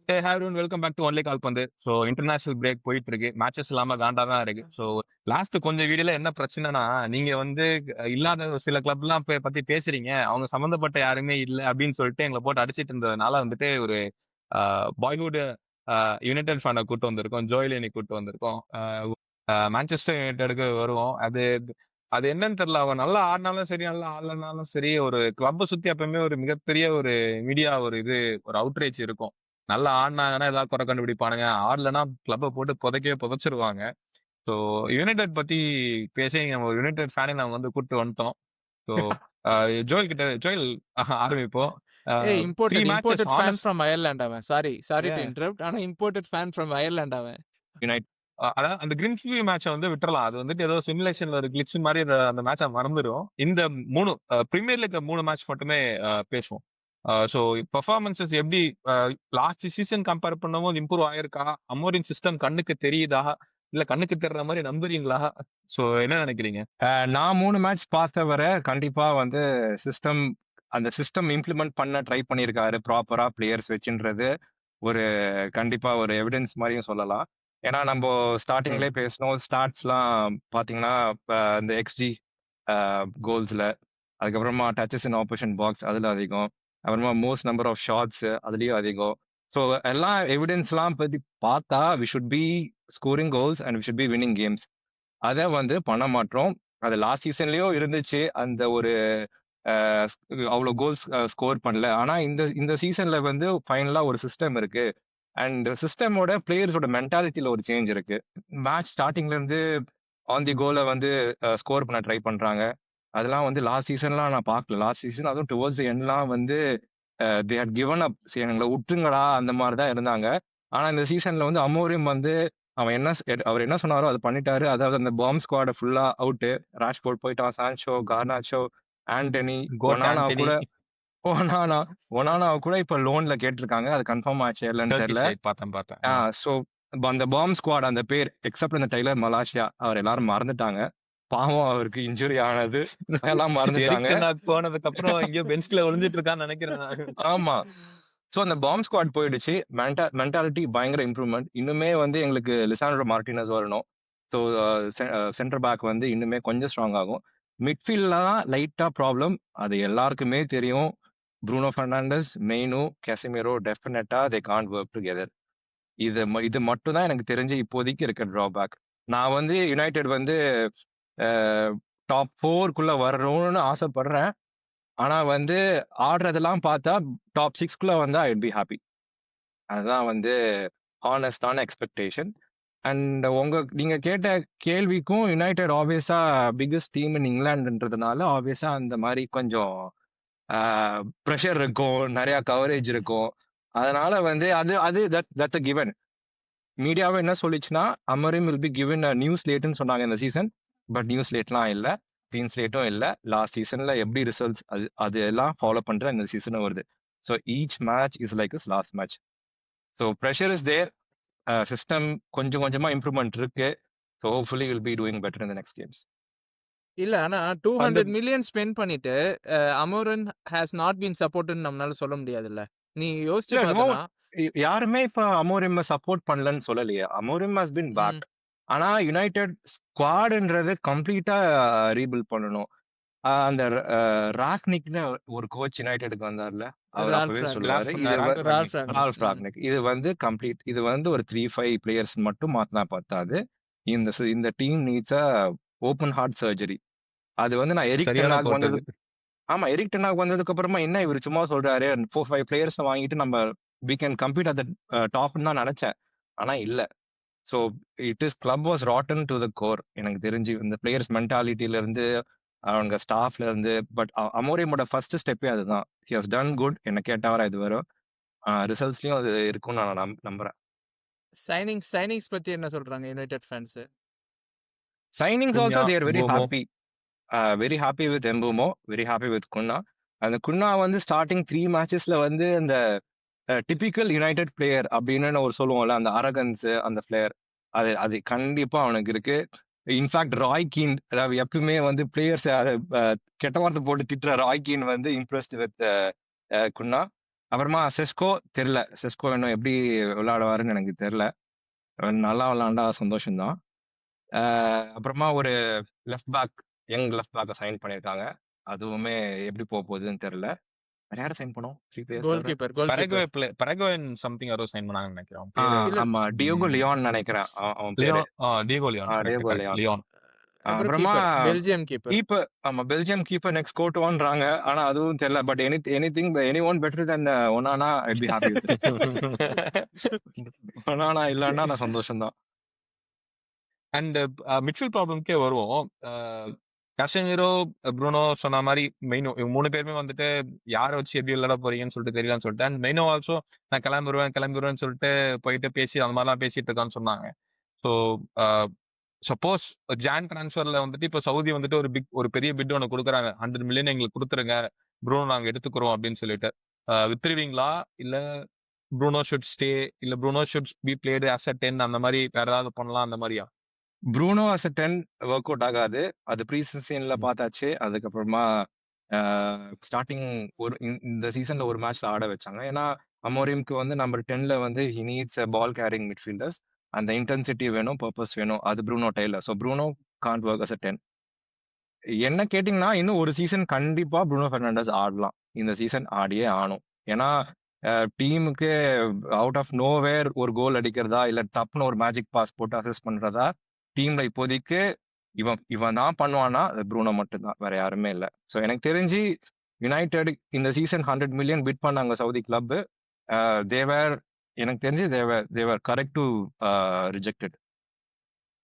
Welcome back to only கால்பந்து. So international break போயிட்டு இருக்கு. மேட்சஸ் இல்லாம காண்டா தான் இருக்கு. ஸோ லாஸ்ட் கொஞ்சம் வீடியோல என்ன பிரச்சனைனா, நீங்க வந்து இல்லாத சில கிளப்லாம் பத்தி பேசுறீங்க. அவங்க சம்பந்தப்பட்ட யாருமே இல்ல அப்படின்னு சொல்லிட்டு எங்களை போட்டு அடிச்சிட்டு இருந்ததுனால வந்துட்டு ஒரு பாய்ஹுட் யுனைடெட் ஃபேனை கூட்டு வந்திருக்கோம். ஜோயிலினி கூட்டு வந்திருக்கோம். மான்செஸ்டர் யுனைடெடுக்கு வருவோம். அது அது என்னன்னு தெரியல. அவன் நல்லா ஆடினாலும் சரி, நல்லா ஆடலனாலும் சரி, ஒரு கிளப்பை சுத்தி எப்பவுமே ஒரு மிகப்பெரிய ஒரு மீடியா ஒரு அவுட்ரேஜ் இருக்கும். நல்லா ஆடினாங்கன்னா ஏதாவது குறை கண்டுபிடிப்பானுங்க. ஆடலன்னா கிளப்பை போட்டு புதைக்கவே புதைச்சிருவாங்க. ஸோ யுனைடெட் பத்தி பேசி நம்ம யுனைடெட் ஃபேனை நம்ம வந்து கூப்பிட்டு வந்துட்டோம். ஸோ ஜோயல் ஆரம்பிப்போம். Hey three imported matches imported fan honest from Ireland அவன். Sorry to interrupt. ஆனா இம்போர்ட்டட் ஃபேன் ஃப்ரம் அயர்லாண்ட் அவன். யுனைட் அதாவது அந்த கிரின்ஸ்பி மேட்சை வந்து விட்டுறலாம். அது வந்துட்டு ஏதோ சிமுலேஷன்ல ஒரு கிளிச் மாதிரி அந்த மேட்சை மறந்துடும். இந்த மூணு பிரீமியர் லீக் 3 மேட்ச் மட்டுமே பேசுவோம். ஸோ பெர்ஃபார்மன்சஸ் எப்படி லாஸ்ட் சீசன் கம்பேர் பண்ணும்போது இம்ப்ரூவ் ஆயிருக்கா? அமோரின் சிஸ்டம் கண்ணுக்கு தெரியுதா? இல்ல கண்ணுக்கு தெரியற மாதிரி நம்புறீங்களா? ஸோ என்ன நினைக்கிறீங்க? நான் 3 மேட்ச் பார்த்த வரை கண்டிப்பா வந்து சிஸ்டம் அந்த சிஸ்டம் இம்ப்ளிமெண்ட் பண்ண ட்ரை பண்ணியிருக்காரு ப்ராப்பரா பிளேயர்ஸ் வச்சுன்றது ஒரு கண்டிப்பா ஒரு எவிடன்ஸ் மாதிரியும் சொல்லலாம். ஏன்னா நம்ம ஸ்டார்டிங்லேயே பேசணும், ஸ்டாட்ஸ்லாம் பார்த்தீங்கன்னா இந்த எக்ஸ்ஜி கோல்ஸ்ல, அதுக்கப்புறமா டச்சஸ் இன் ஆப்போசிஷன் பாக்ஸ் அதுல அதிகம், அப்புறமா மோஸ்ட் நம்பர் ஆஃப் ஷாட்ஸ் அதுலயும் அதிகம். ஸோ எல்லாம் எவிடன்ஸ்லாம் பத்தி பார்த்தா we should be scoring goals and we should be winning games. அதை வந்து பண்ண மாட்டோம். அது லாஸ்ட் சீசன்லயும் இருந்துச்சு. அந்த ஒரு அவ்வளோ கோல்ஸ் ஸ்கோர் பண்ணல. ஆனா இந்த இந்த சீசன்ல வந்து ஃபைனலா ஒரு சிஸ்டம் இருக்கு. அண்ட் சிஸ்டமோட பிளேயர்ஸோட மென்டாலிட்டியில ஒரு சேஞ்ச் இருக்கு. மேட்ச் ஸ்டார்டிங்ல இருந்து ஆன் தி கோலை வந்து ஸ்கோர் பண்ண ட்ரை பண்றாங்க. அதெல்லாம் வந்து லாஸ்ட் சீசன்லாம் நான் பார்க்கல. லாஸ்ட் சீசன் அதுவும் டுவர்ட்ஸ் தி எண்ட்லாம் வந்து தே ஹட் கிவன் அப், சரி எங்களை விட்டுருங்கடா அந்த மாதிரி தான் இருந்தாங்க. ஆனா இந்த சீசன்ல வந்து அமோரியம் வந்து அவர் என்ன சொன்னாரோ அதை பண்ணிட்டாரு. அதாவது அந்த பாம் ஸ்குவாட ஃபுல்லா அவுட்டு. ராஷ்போர்ட் போயிட்டான், சான்சோ, கார்னாச்சோ, ஆண்டனி, கோட் ஒனானா ஆண்டனி கூட ஒனானா ஒனானாவை கூட இப்ப லோன்ல கேட்டிருக்காங்க. அது கன்ஃபார்ம் ஆச்சு இல்லைன்னு டர்க்கி தெரியல. சைட் பார்த்தேன். ஸோ அந்த பாம் ஸ்குவாட் அந்த பேர் எக்ஸப்ட் இந்த டைலர் மலாஷியா அவர் எல்லாரும் மறந்துட்டாங்க. பாவம், அவருக்கு இன்ஜுரி ஆனது எல்லாம் மறந்துட்டாங்க. போனதுக்கு அப்புறம் இங்கேயோ பெஞ்ச்ல ஒளிஞ்சிட்டு இருக்கான்னு நினைக்கிறேன். ஆமா. ஸோ அந்த பாம் ஸ்குவாட் போயிடுச்சு. மென்டாலிட்டி பயங்கர இம்ப்ரூவ்மெண்ட். இன்னுமே வந்து எங்களுக்கு லிசாண்ட்ரோ மார்டினஸ் வரணும். ஸோ சென்டர் பேக் வந்து இன்னுமே கொஞ்சம் ஸ்ட்ராங் ஆகும். மிட்ஃபீல்ட்ல தான் லைட்டா ப்ராப்ளம். அது எல்லாருக்குமே தெரியும். ப்ரூனோ ஃபெர்னாண்டஸ், மெய்னு, கேசிமிரோ டெஃபினட்டா தே கான்ட் ஒர்க் டுகெதர். இது மட்டும் தான் எனக்கு தெரிஞ்சு இப்போதைக்கு இருக்க டிராபேக். நான் வந்து யுனைடெட் வந்து டாப் 4க்குள்ள வரணும்னு ஆசைப்படுறேன். ஆனா வந்து ஆடுறதெல்லாம் பார்த்தா டாப் 6க்குள்ள வந்தா ஐட் பி ஹாப்பி. அதுதான் வந்து ஹானஸ்டான எக்ஸ்பெக்டேஷன். அண்ட் நீங்க கேட்ட கேள்விக்கும், யுனைடெட் ஆப்வியஸா பிக்கஸ்ட் டீம் இன் இங்கிலாந்துன்றதுனால ஆப்வியஸா அந்த மாதிரி கொஞ்சம் ப்ரெஷர் இருக்கும், நிறைய கவரேஜ் இருக்கும். அதனால வந்து அது அது தட்ஸ் அ கிவன். மீடியாவை என்ன சொல்லிச்சுன்னா, அமரிம் வில் பி கிவன் நியூ ஸ்லேட்னு சொன்னாங்க இந்த சீசன். பட் நியூ ஸ்லேட்லாம் இல்லை, க்ளீன் ஸ்லேட்டும் இல்லை. லாஸ்ட் சீசன்ல எப்படி ரிசல்ட்ஸ் அது எல்லாம் ஃபாலோ பண்ற இந்த சீசனும் வருது. So each match is like is last match. So pressure is there. System கொஞ்சம் கொஞ்சமா இம்ப்ரூவ்மெண்ட் இருக்கு. So hopefully will be doing better இந்த நெக்ஸ்ட் கேம்ஸ். இல்ல ஆனா 200 மில்லியன் ஸ்பெண்ட் பண்ணிட்டு அமோரன் ஹேஸ் நாட் பீன் சப்போர்ட்னு நம்மளால சொல்ல முடியாதுல்ல. நீ யோசிச்சு பார்த்தனா யாருமே இப்ப அமோரிம் சப்போர்ட் பண்ணலன்னு சொல்லலையே. Amorim has been back. ஆனா யுனைடெட் ஸ்குவாட்ன்றது கம்ப்ளீட்டா ரீபில்ட் பண்ணணும். அந்த ராக்னிக்னு ஒரு கோச் யுனைடெடுக்கு வந்தார்ல, அவர் அப்பவே சொல்லுவாரு, ரால்ஃப் ராக்னிக். இது வந்து கம்ப்ளீட், இது வந்து ஒரு 3-5 பிளேயர்ஸ் மட்டும் மாத்தினா பத்தாது. இந்த team needs a open heart surgery. அது வந்து நான் எரிக் டென்னாக் வந்தது. ஆமா, எரிக் டென்னாக் வந்ததுக்கு அப்புறமா என்ன இவர் சும்மா சொல்றாரு, 4-5 பிளேயர்ஸ் வாங்கிட்டு நம்ம we can compete at the டாப்னு தான் நினைச்சேன். ஆனா இல்ல. So it is club was rotten to the core. எனக்கு தெரிஞ்சு இந்த பிளேயர்ஸ் மென்டாலிட்டியில இருந்து, அவங்க ஸ்டாஃப்ல இருந்து. பட் அமோரியோட ஃபர்ஸ்ட் ஸ்டெப்பே அதுதான். He has done good. என்ன கேட்டவரா இது வரும். ரிசல்ட்ஸ்லயும் அது இருக்கும்னு நான் நம்புறேன். சைனிங்ஸ் பத்தி என்ன சொல்றாங்க United fans? Signings also they are very happy with Mbeumo, very happy with Cunha. அந்த குன்னா வந்து ஸ்டார்டிங் 3 மேட்சஸ்ல வந்து அந்த டிபிக்கல் யுனைடெட் பிளேயர் அப்படின்னு ஒரு சொல்லுவோம்ல, அந்த அரகன்ஸ், அந்த பிளேயர், அது கண்டிப்பா அவனுக்கு இருக்கு. இன்ஃபேக்ட் ராய் கீன், அதாவது எப்பவுமே வந்து பிளேயர்ஸ் கெட்ட வார்த்தை போட்டு திட்டுற ராய் கீன் வந்து இம்ப்ரெஸ்ட் வித் குன்னா. அப்புறமா செஸ்கோ தெரியல. செஸ்கோ இன்னும் எப்படி விளையாடுவாருன்னு எனக்கு தெரியல. நல்லா விளையாண்டா சந்தோஷம் தான். அப்புறமா ஒரு லெஃப்ட் பேக், யங் லெஃப்ட் பேக்க சைன் பண்ணியிருக்காங்க. அதுவுமே எப்படி போகுதுன்னு தெரியல. வேற யார சைன் பண்ணோம்? 3 பிளேயர்ஸ் கோல் தவிர? கீப்பர் பரகுவேன் சம்திங் யாரோ சைன் பண்ணாங்கன்னு நினைக்கிறேன் அவன் பேரு. இல்ல ஆமா. டியோகோ ம், லியான் நினைக்கிறேன். அவன் பேரு. Leon. Diogo Leon. Correct Diogo correct Leon. Leon. அப்புறம் அப்புறமா கீப்பர் பெல்ஜியம் கீப்பர் கீப்பர். ஆமா, பெல்ஜியம் கீப்பர் நெக்ஸ்ட் கோட்டுவான்றாங்க. ஆனா அதுவும் தெரியல. But anything anyone better then Onana I'd be happy with it. Onana இல்லன்னா நான் சந்தோஷம் தான். அண்ட் மிட்ஃபீல்ட் ப்ராப்ளம்க்கே வருவோம். கசமிரோ, ப்ரூனோ சொன்ன மாதிரி மெயினோ இவங்க 3 பேருமே வந்துட்டு யாரை வச்சு எப்படி விளையாட போறீங்கன்னு சொல்லிட்டு தெரியலன்னு சொல்லிட்டு, அண்ட் மெயினோ ஆல்சோ நான் கிளம்பிடுவேன்னு சொல்லிட்டு போயிட்டு பேசி அந்த மாதிரிலாம் பேசிட்டு இருக்கான்னு சொன்னாங்க. ஸோ சப்போஸ் ஜான் டிரான்ஸ்ஃபர்ல வந்துட்டு இப்போ சவுதி வந்துட்டு ஒரு பெரிய பிட் ஒன்று கொடுக்குறாங்க, 100 மில்லியன் எங்களுக்கு கொடுத்துருங்க, ப்ரூனோ நாங்க எடுத்துக்கிறோம் அப்படின்னு சொல்லிட்டு, வித்துருவீங்களா? இல்ல ப்ரூனோ ஷுட் ஸ்டே, இல்ல Bruno should be played as a 10 அந்த மாதிரி வேற ஏதாவது பண்ணலாம் அந்த மாதிரியா? ப்ரூனோ அஸ் 10 ஒர்க் அவுட் ஆகாது. அது ப்ரீ சீசன்ல ம். பார்த்தாச்சு. அதுக்கப்புறமா ஸ்டார்டிங் இந்த சீசன்ல ஒரு மேட்ச்ல ஆட வச்சாங்க. ஏன்னா அமோரிம்க்கு வந்து நம்பர் 10ல வந்து he needs ball carrying midfielders. அந்த இன்டென்சிட்டி வேணும், பர்பஸ் வேணும். அது ப்ரூனோ டைல. So Bruno can't work as 10. என்ன கேட்டிங்கன்னா இன்னும் ஒரு சீசன் கண்டிப்பா ப்ரூனோ பெர்னாண்டஸ் ஆடலாம். இந்த சீசன் ஆடியே ஆகணும். ஏன்னா டீமுக்கு அவுட் ஆஃப் நோவேர் ஒரு கோல் அடிக்கிறதா இல்ல டப்னு ஒரு மேஜிக் பாஸ் போட்டு அசிஸ்ட் பண்றதா டீம்ல இப்போதைக்கு இவன் இவன் தான் பண்ணுவானா அது ப்ரூனோ மட்டும்தான், வேற யாருமே இல்லை. ஸோ எனக்கு தெரிஞ்சு யுனைடெட் இந்த சீசன் 100 மில்லியன் பிட் பண்ணாங்க சவுதி கிளப். தேவர் எனக்கு தெரிஞ்சு தேவர் கரெக்ட் டு ரிஜெக்டட்.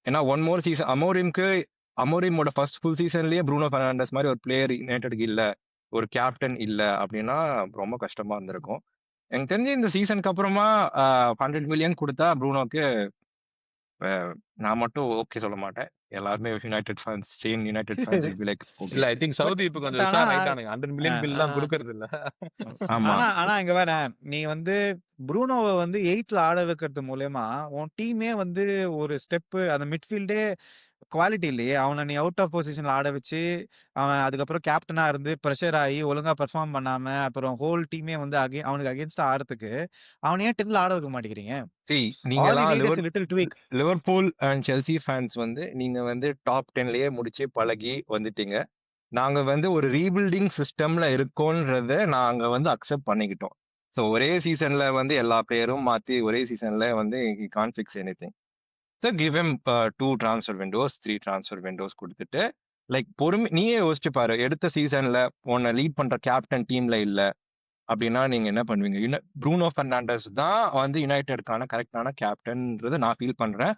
ஏன்னா ஒன் மோர் சீசன் அமோரிமோட ஃபர்ஸ்ட் ஃபுல் சீசன்லயே ப்ரூனோ பெர்னாண்டஸ் மாதிரி ஒரு பிளேயர் யுனைடெடுக்கு இல்ல, ஒரு கேப்டன் இல்ல அப்படின்னா ரொம்ப கஷ்டமா இருந்திருக்கும். எனக்கு தெரிஞ்சு இந்த சீசனுக்கு அப்புறமா 100 மில்லியன் கொடுத்தா ப்ரூனோக்கு நான் மட்டும் ஓகே சொல்ல மாட்டேன். எல்லாருமே United fans, same United fans will be like okay. இல்ல ஐ திங்க் பட் சவுதி இப்ப கொஞ்சம் ஆனா உஷார் ஆயிட்டானுங்க, 100 மில்லியன் பில் எல்லாம் ஆஹ் கொடுக்கறது இல்ல. ஆமா. ஆனா ஆனா இங்க வேற நீ வந்து ப்ரூனோவை வந்து 8ல ஆட வைக்கிறது மூலயமா உன் டீமே வந்து ஒரு ஸ்டெப் அந்த மிட்ஃபீல்டே குவாலிட்டி இல்லையே. அவனை நீ அவுட் ஆஃப் பொசிஷன்ல ஆட வச்சு அவன் அதுக்கப்புறம் கேப்டனா இருந்து ப்ரெஷர் ஆகி ஒழுங்கா பெர்ஃபார்ம் பண்ணாம அப்புறம் ஹோல் டீமே வந்து அவனுக்கு அகேன்ஸ்டா ஆடுறதுக்கு அவனை ஏன் 10ல ஆட வைக்க மாட்டேங்கிறீங்க? See, ஆல் யூ நீங்கலாம் need is little tweak. Liverpool and Chelsea fans வந்து நீங்க வந்து டாப் 10லயே முடிச்சு பழகி வந்துட்டீங்க. நாங்க வந்து ஒரு ரீபில்டிங் சிஸ்டம்ல இருக்கோன்றத நாங்க வந்து அக்செப்ட் பண்ணிக்கிட்டோம். ஸோ ஒரே சீசன்ல வந்து எல்லா பிளேயரும் மாத்தி ஒரே சீசன்ல வந்து can't fix anything. So give him 2 transfer Windows 3 transfer Windows கொடுத்துட்டு லைக் நீயே யோசிச்சு பாரு. எடுத்த சீசன்ல உன்னை லீட் பண்ற கேப்டன் டீம்ல இல்ல அப்படின்னா நீங்க என்ன பண்ணுவீங்க? ப்ரூனோ பெர்னாண்டஸ் தான் வந்து யுனைடெடுக்கான கரெக்டான கேப்டன்ன்றதை நான் ஃபீல் பண்றேன்.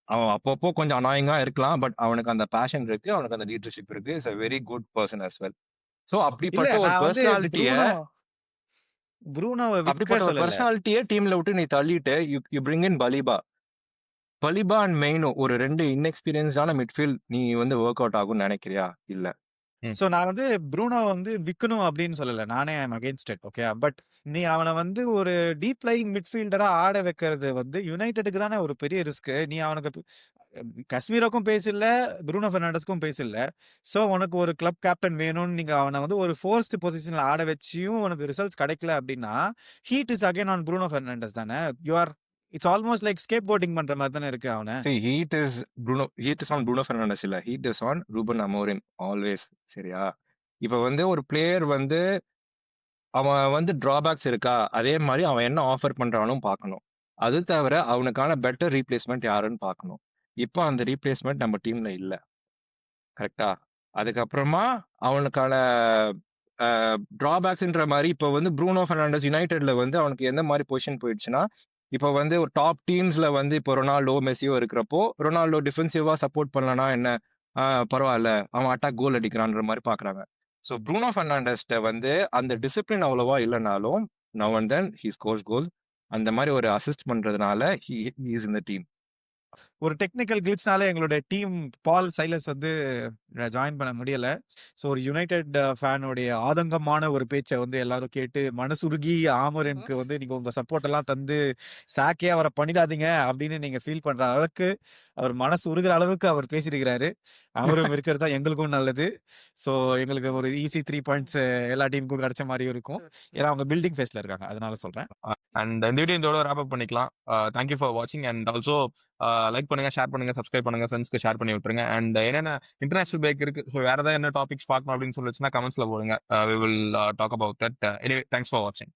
அவன் அப்பப்போ கொஞ்சம் அனாயிங்கா இருக்கலாம். பட் அவனுக்கு அந்த பேஷன் இருக்கு, அவனுக்கு அந்த லீடர்ஷிப் இருக்கு. Is a very good person as well. So இல்ல அப்படிப்பட்ட ஒரு நான் வந்து பர்சனாலிட்டிய ப்ரூனோவை விற்க அப்படிப்பட்ட ஒரு சொல்லல. பர்சனாலிட்டியை டீம்ல விட்டு நீ தள்ளிட்டு யூ பிரிங் இன் பலிபா அண்ட் மெயினோ ஒரு 2 இன்எக்ஸ்பீரியன்ஸ்டான மிட்ஃபீல்ட் நீ வந்து ஒர்க் அவுட் ஆகும்னு நினைக்கிறியா? இல்ல. ஸோ நான் வந்து ப்ரூனோ வந்து விற்கணும் அப்படின்னு சொல்லல. நானே I'm against it. Okay, but நீ அவனை வந்து ஒரு டீப் லையிங் மிட்ஃபீல்டரா ஆட வைக்கிறது வந்து யுனைடெடுக்கு தானே ஒரு பெரிய ரிஸ்க். நீ அவனுக்கு காஷ்மீரோக்கும் பேசல, ப்ரூனோ பெர்னாண்டஸ்க்கும் பேசல. ஸோ உனக்கு ஒரு கிளப் கேப்டன் வேணும்னு நீங்க அவனை வந்து ஒரு ஃபோர்ஸ்ட் பொசிஷன்ல ஆட வச்சியும் உனக்கு ரிசல்ட்ஸ் கிடைக்கல அப்படின்னா heat is again on Bruno Fernandes தானே. You are it's almost like scape boarding பண்ற மாதிரி தானே இருக்கு அவனை. See, heat is on Bruno Fernandes இல்ல. Heat is on Ruben Amorim always. சரியா? இப்ப வந்து ஒரு பிளேயர் வந்து அவன் வந்து டிராபேக்ஸ் இருக்கா, அதே மாதிரி அவன் என்ன ஆஃபர் பண்றானும் பார்க்கணும். அது தவிர அவனுக்கான பெட்டர் ரீப்ளேஸ்மெண்ட் யாருன்னு பார்க்கணும். இப்போ அந்த ரீப்ளேஸ்மெண்ட் நம்ம டீம்ல இல்ல. கரெக்டா? அதுக்கப்புறமா அவனுக்கான டிராபேக்ஸ்ன்ற மாதிரி இப்போ வந்து ப்ரூனோ பெர்னாண்டஸ் யுனைடெட்ல வந்து அவனுக்கு எந்த மாதிரி பொசிஷன் போயிடுச்சுன்னா, இப்போ வந்து ஒரு டாப் டீம்ஸ்ல வந்து இப்போ ரொனால்டோ மெஸ்ஸியோ இருக்கிறப்போ ரொனால்டோ டிஃபென்சிவா சப்போர்ட் பண்ணலனா என்ன, பரவாயில்ல அவன் அட்டாக் கோல் அடிக்கிறான்ற மாதிரி பாக்குறாங்க. ஸோ ப்ரூனோ பெர்னாண்டஸ்ட வந்து அந்த டிசிப்ளின் அவ்வளவா இல்லைனாலும் now and then he scores goal. அந்த மாதிரி ஒரு அசிஸ்ட் பண்றதுனால he is in the team. ஒரு டெக்னிக்கல் கிளிச்னால எங்களுடைய டீம் பால் சைலஸ் வந்து ஜாயின் பண்ண முடியல. ஸோ ஒரு யுனைடெட் ஃபேனுடைய ஆதங்கமான ஒரு பேச்சை வந்து எல்லாரும் கேட்டு மனசுருகி ஆமரனுக்கு வந்து நீங்க உங்க சப்போர்ட் எல்லாம் தந்து சாக்கே அவரை பண்ணிடாதீங்க அப்படின்னு நீங்க ஃபீல் பண்ற அளவுக்கு அவர் மனசு உருகிற அளவுக்கு அவர் பேசியிருக்கிறாரு. அவரும் இருக்கிறது தான் எங்களுக்கும் நல்லது. ஸோ எங்களுக்கு ஒரு ஈஸி 3 பாயிண்ட்ஸ் எல்லா டீமுக்கும் கிடைச்ச மாதிரி இருக்கும். ஏன்னா அவங்க பில்டிங் ஃபேஸ்ல இருக்காங்க. அதனால சொல்றேன். அண்ட் இந்த வீடியோ இதோட wrap up பண்ணிக்கலாம். தேங்க்யூ ஃபார் வாட்சிங் அண்ட் ஆல்சோ லைக் பண்ணுங்க, ஷேர் பண்ணுங்க, சப்ஸ்கிரைப் பண்ணுங்க, ஃப்ரெண்ட்ஸ்க்கு ஷேர் பண்ணி விட்டுருங்க. அண்ட் என்னென்ன இன்டர்நேஷனல் பிரேக் இருக்கு, ஸோ வேற ஏதாவது என்ன டாபிக்ஸ் பார்க்கணும் அப்படின்னு சொல்லிச்சுன்னா கமெண்ட்ஸ்ல போடுங்க. We will talk about that. Anyway thanks for வாட்சிங்.